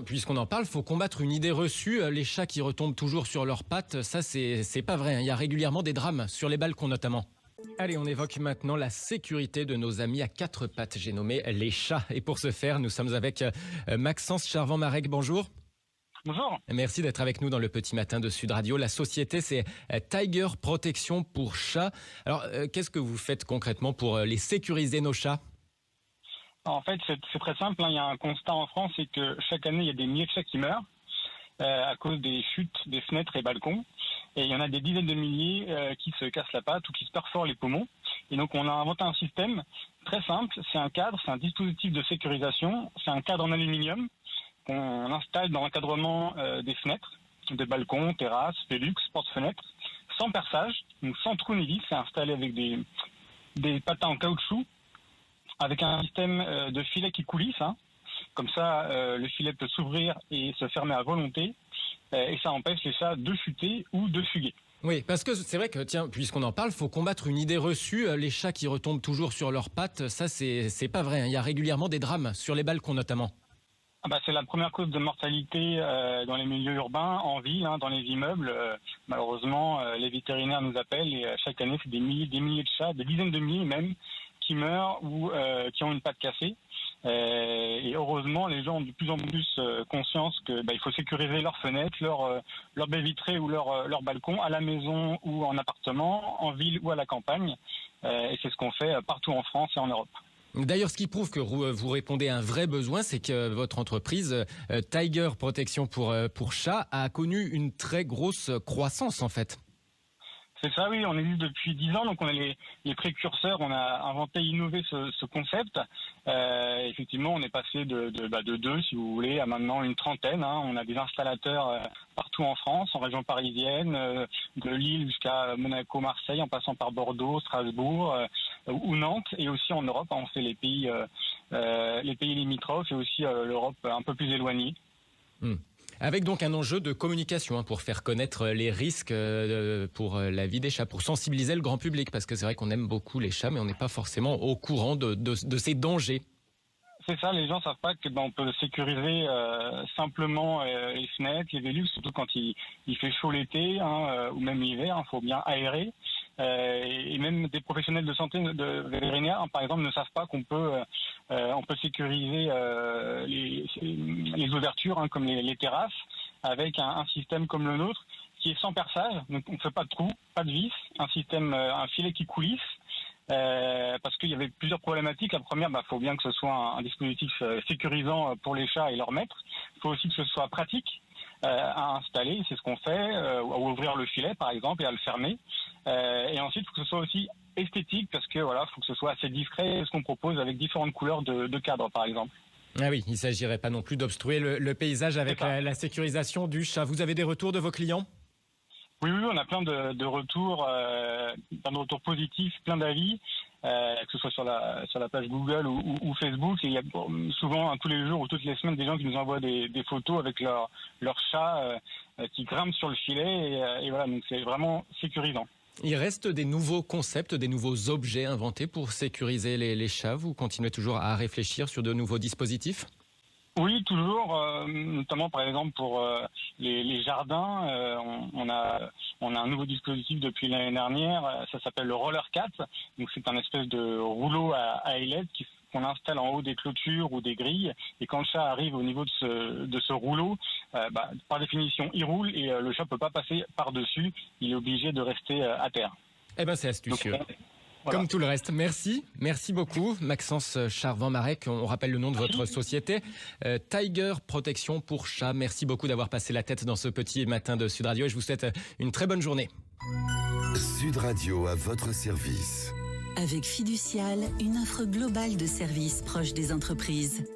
Puisqu'on en parle, faut combattre une idée reçue. Les chats qui retombent toujours sur leurs pattes, ça c'est pas vrai. Il y a régulièrement des drames, sur les balcons notamment. Allez, on évoque maintenant la sécurité de nos amis à quatre pattes. J'ai nommé les chats. Et pour ce faire, nous sommes avec Maxence Charvan-Marek. Bonjour. Bonjour. Merci d'être avec nous dans le petit matin de Sud Radio. La société, c'est Tiger Protection pour chats. Alors, qu'est-ce que vous faites concrètement pour les sécuriser, nos chats ? En fait, c'est très simple. Il y a un constat en France, c'est que chaque année, il y a des milliers de chats qui meurent à cause des chutes des fenêtres et balcons. Et il y en a des dizaines de milliers qui se cassent la patte ou qui se perforent les poumons. Et donc, on a inventé un système très simple. C'est un cadre, c'est un dispositif de sécurisation. C'est un cadre en aluminium qu'on installe dans l'encadrement des fenêtres, des balcons, terrasses, Velux, porte-fenêtres, sans perçage, donc sans trou ni vis. C'est installé avec des patins en caoutchouc, avec un système de filet qui coulisse. Comme ça, le filet peut s'ouvrir et se fermer à volonté. Et ça empêche les chats de chuter ou de fuguer. Oui, parce que c'est vrai que, tiens, puisqu'on en parle, faut combattre une idée reçue. Les chats qui retombent toujours sur leurs pattes, ça c'est pas vrai. Il y a régulièrement des drames, sur les balcons notamment. C'est la première cause de mortalité dans les milieux urbains, en ville, dans les immeubles. Malheureusement, les vétérinaires nous appellent et chaque année, c'est des milliers de chats, des dizaines de milliers même, qui meurent ou qui ont une patte cassée. Et heureusement, les gens ont de plus en plus conscience que il faut sécuriser leurs fenêtres, leurs baies vitrées ou leur balcon, à la maison ou en appartement, en ville ou à la campagne. Et c'est ce qu'on fait partout en France et en Europe. D'ailleurs, ce qui prouve que vous répondez à un vrai besoin, c'est que votre entreprise, Tiger Protection pour chats, a connu une très grosse croissance en fait. C'est ça, oui, on existe depuis 10 ans, donc on est les précurseurs, on a inventé et innové ce concept. Effectivement, on est passé de deux, si vous voulez, à maintenant une trentaine. On a des installateurs partout en France, en région parisienne, de Lille jusqu'à Monaco, Marseille, en passant par Bordeaux, Strasbourg ou Nantes, et aussi en Europe. On fait les pays limitrophes et aussi l'Europe un peu plus éloignée. Avec donc un enjeu de communication pour faire connaître les risques pour la vie des chats, pour sensibiliser le grand public, parce que c'est vrai qu'on aime beaucoup les chats, mais on n'est pas forcément au courant de ces dangers. C'est ça, les gens savent pas que on peut sécuriser simplement les fenêtres, les Velux, surtout quand il fait chaud l'été ou même l'hiver. Faut bien aérer. Et même des professionnels de santé, de vétérinaires, par exemple, ne savent pas qu'on peut sécuriser les ouvertures, comme les terrasses, avec un système comme le nôtre qui est sans perçage. Donc on ne fait pas de trous, pas de vis, un filet qui coulisse. Parce qu'il y avait plusieurs problématiques. La première, faut bien que ce soit un dispositif sécurisant pour les chats et leurs maîtres. Il faut aussi que ce soit pratique à installer, c'est ce qu'on fait, à ouvrir le filet par exemple et à le fermer. Et ensuite, il faut que ce soit aussi esthétique, parce que faut que ce soit assez discret, ce qu'on propose avec différentes couleurs de cadres par exemple. Ah oui, il ne s'agirait pas non plus d'obstruer le paysage avec la sécurisation du chat. Vous avez des retours de vos clients ? Oui, on a plein de retours, positifs, plein d'avis, que ce soit sur la page Google ou Facebook. Et il y a souvent, tous les jours ou toutes les semaines, des gens qui nous envoient des photos avec leur chat qui grimpe sur le filet. Et voilà, donc c'est vraiment sécurisant. Il reste des nouveaux concepts, des nouveaux objets inventés pour sécuriser les chats. Vous continuez toujours à réfléchir sur de nouveaux dispositifs ? Oui, toujours, notamment par exemple pour les jardins. On a un nouveau dispositif depuis l'année dernière, ça s'appelle le Roller Cat. Donc c'est un espèce de rouleau à ailettes qu'on installe en haut des clôtures ou des grilles. Et quand le chat arrive au niveau de ce rouleau, par définition, il roule et le chat peut pas passer par-dessus. Il est obligé de rester à terre. C'est astucieux. Donc, voilà. Comme tout le reste. Merci beaucoup, Maxence Charvan-Marek. On rappelle le nom de votre société, Tiger Protection pour chats. Merci beaucoup d'avoir passé la tête dans ce petit matin de Sud Radio et je vous souhaite une très bonne journée. Sud Radio à votre service. Avec Fiducial, une offre globale de services proches des entreprises.